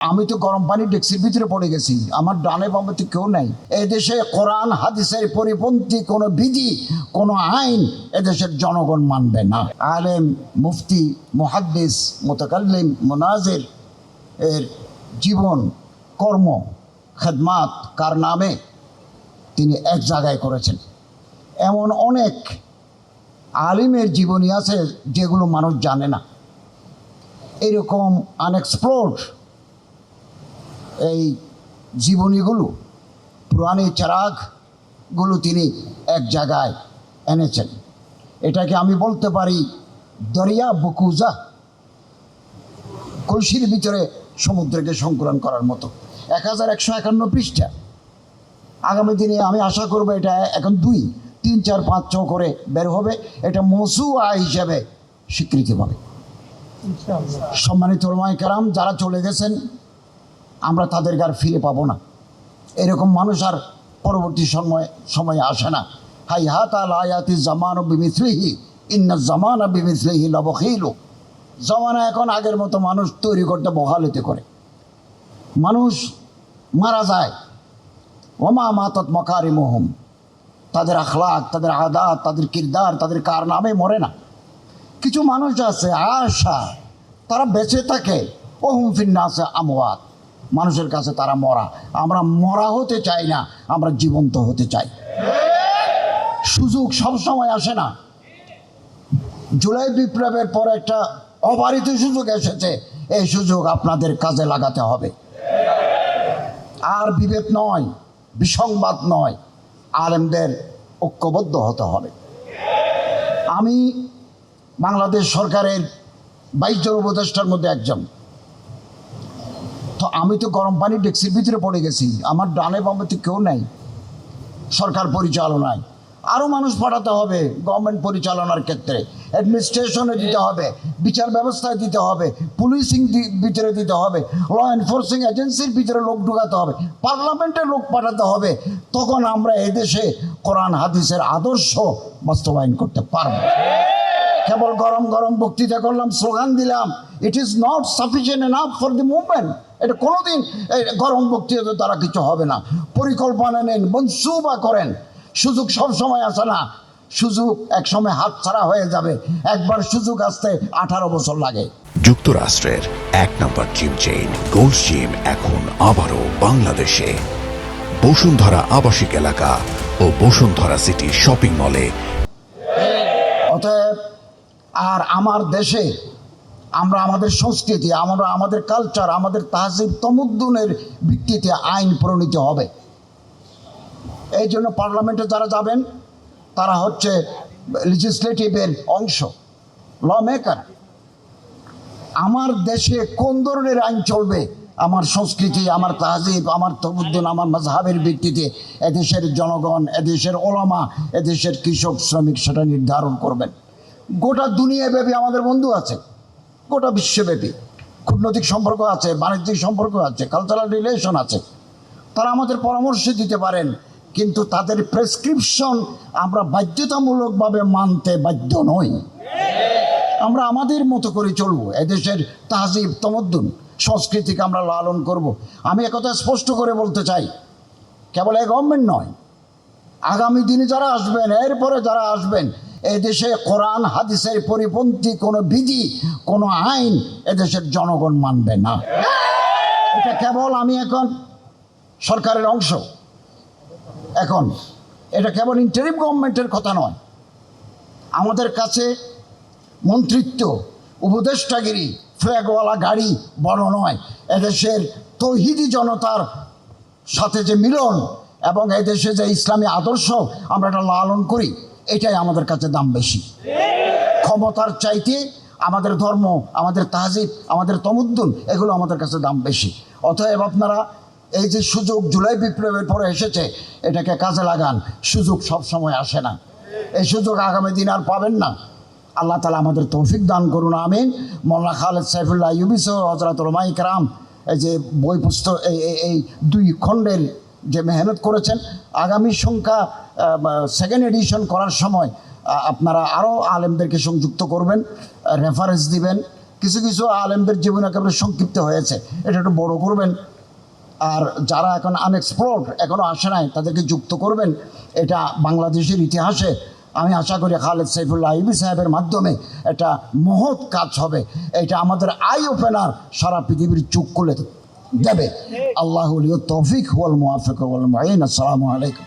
আমি তো গরম পানি ডেক্সির ভিতরে পড়ে গেছি, আমার ডানে বামে তো কেউ নাই। এদেশে কোরআন হাদিসের পরিপন্থী কোনো বিধি, কোনো আইন এদেশের জনগণ মানবে না। আলেম, মুফতি, মুহাদ্দিস, মুতাকাল্লিম, মুনাজির এর জীবন, কর্ম, খেদমাত কার নামে তিনি এক জায়গায় করেছেন। এমন অনেক আলিমের জীবনী আছে যেগুলো মানুষ জানে না। এরকম আনএক্সপ্লোর্ড এই জীবনীগুলো, পুরানি চেরাগগুলো তিনি এক জায়গায় এনেছেন। এটাকে আমি বলতে পারি দরিয়া বকুজা, কলসির ভিতরে সমুদ্রকে সংকলন করার মতো। 1151 পৃষ্ঠা। আগামী দিনে আমি আশা করব এটা এখন 2, 3, 4, 5, 6 করে বের হবে। এটা মৌসুআ হিসেবে স্বীকৃতি পাবে। সম্মানিত ওলামায়ে কেরাম যারা চলে গেছেন, আমরা তাদেরকে আর ফিরে পাবো না। এরকম মানুষ আর পরবর্তী সময়ে আসে না। হাইহাত আল আয়াতি জামানু বিমিসলিহি ইন্না জামানা বিমিসলিহি লাবখিলু। জামানা এখন আগের মতো মানুষ তৈরি করতে বহালতি করে। মানুষ মারা যায়, ওমা মাতাত মাকারিমুহুম, তাদের আখলাক, তাদের আদাত, তাদের কিরদার, তাদের কারনামে মরে না। কিছু মানুষ আছে আশা, তারা বেঁচে থাকে, ওহুম ফিন্নাসে আমওয়াত, মানুষের কাছে তারা মরা। আমরা মরা হতে চাই না, আমরা জীবন্ত হতে চাই। সুযোগ সবসময় আসে না। জুলাই বিপ্লবের পর একটা অবারিত সুযোগ এসেছে, এই সুযোগ আপনাদের কাজে লাগাতে হবে। আর বিভেদ নয়, বিসংবাদ নয়, আলেমদের ঐক্যবদ্ধ হতে হবে। আমি বাংলাদেশ সরকারের 22 জন উপদেষ্টার মধ্যে একজন। তো আমি তো গরম পানি ডেক্সির ভিতরে পড়ে গেছি, আমার ডানে বামে তো কেউ নাই। সরকার পরিচালনায় আরও মানুষ পাঠাতে হবে, গভর্নমেন্ট পরিচালনার ক্ষেত্রে অ্যাডমিনিস্ট্রেশনে দিতে হবে, বিচার ব্যবস্থায় দিতে হবে, পুলিশিং ভিতরে দিতে হবে, ল এনফোর্সিং এজেন্সির ভিতরে লোক ঢুকাতে হবে, পার্লামেন্টের লোক পাঠাতে হবে। তখন আমরা এদেশে কোরআন হাদিসের আদর্শ বাস্তবায়ন করতে পারব। কেবল গরম গরম বক্তৃতা করলাম, স্লোগান দিলাম, it is not sufficient enough for the movement. এটা কোনোদিন গরম বক্তৃতা দ্বারা কিছু হবে না। পরিকল্পনা নেন, মনসুবা করেন। সুযোগ সব সময় আসে না, সুযোগ এক সময় হাতছাড়া হয়ে যাবে। একবার সুযোগ আসতে 18 বছর লাগে। যুক্তরাষ্ট্রের 1 নম্বর জিম চেইন গোল্ড জিম এখন আবারও বাংলাদেশে বসুন্ধরা আবাসিক এলাকা ও বসুন্ধরা সিটি শপিং মলে। অতএব আর আমার দেশে আমরা আমাদের সংস্কৃতি, আমরা আমাদের কালচার, আমাদের তাহজিব তমদ্দুনের ভিত্তিতে আইন প্রণীত হবে। এই জন্য পার্লামেন্টে যারা যাবেন তারা হচ্ছে লেজিসলেটিভের অংশ, ল মেকার। আমার দেশে কোন ধরনের আইন চলবে, আমার সংস্কৃতি, আমার তাহজিব, আমার তমদ্দুন, আমার মাযহাবের ভিত্তিতে এদেশের জনগণ, এদেশের ওলামা, এদেশের কৃষক, শ্রমিক সেটা নির্ধারণ করবেন। গোটা দুনিয়াব্যাপী আমাদের বন্ধু আছে, গোটা বিশ্বব্যাপী কূটনৈতিক সম্পর্ক আছে, বাণিজ্যিক সম্পর্ক আছে, কালচারাল রিলেশন আছে। তারা আমাদের পরামর্শ দিতে পারেন, কিন্তু তাদের প্রেসক্রিপশন আমরা বাধ্যতামূলকভাবে মানতে বাধ্য নই। আমরা আমাদের মতো করে চলবো, এদেশের তাহজিব তমদ্দুন সংস্কৃতিকে আমরা লালন করব। আমি একথা স্পষ্ট করে বলতে চাই, কেবল এই গভর্নমেন্ট নয়, আগামী দিনে যারা আসবেন, এরপরে যারা আসবেন, এদেশে কোরআন হাদিসের পরিপন্থী কোনো বিধি, কোনো আইন এদেশের জনগণ মানবে না। এটা কেবল আমি এখন সরকারের অংশ, এখন এটা কেবল ইন্টারিম গভর্নমেন্টের কথা নয়। আমাদের কাছে মন্ত্রিত্ব, উপদেষ্টাগিরি, ফ্ল্যাগওয়ালা গাড়ি বড় নয়। এদেশের তৌহিদি জনতার সাথে যে মিলন এবং এদেশে যে ইসলামী আদর্শ আমরা এটা লালন করি, এটাই আমাদের কাছে দাম বেশি। ক্ষমতার চাইতে আমাদের ধর্ম, আমাদের তাহজিব, আমাদের তমদ্দুন, এগুলো আমাদের কাছে দাম বেশি। অতএব আপনারা এই যে সুযোগ জুলাই বিপ্লবের পরে এসেছে, এটাকে কাজে লাগান। সুযোগ সব সময় আসে না, এই সুযোগ আগামী দিন আর পাবেন না। আল্লাহ তাআলা আমাদের তৌফিক দান করুন, আমিন। মৌলানা খালেদ সাইফুল্লাহ আইয়ুবী সহ হযরত উলামায়ে কেরাম এই যে বই পুস্তক, এই 2 খণ্ডের যে মেহনত করেছেন, আগামী সংখ্যা 2nd এডিশন করার সময় আপনারা আরও আলেমদেরকে সংযুক্ত করবেন, রেফারেন্স দিবেন, কিছু কিছু আলেমদের জীবন একেবারে সংক্ষিপ্ত হয়েছে, এটা একটু বড় করবেন। আর যারা এখন আনএক্সপ্লোর্ড, এখনও আসে নাই, তাদেরকে যুক্ত করবেন। এটা বাংলাদেশের ইতিহাসে আমি আশা করি খালেদ সাইফুল্লাহ আইবি সাহেবের মাধ্যমে একটা মহৎ কাজ হবে। এটা আমাদের আই ওপেনার, সারা পৃথিবীর চোখ খুলে দেবে। আল্লাহ তৌফিক ওয়াল মুওয়াফিক ওয়াল মুঈন। আসসালামু আলাইকুম।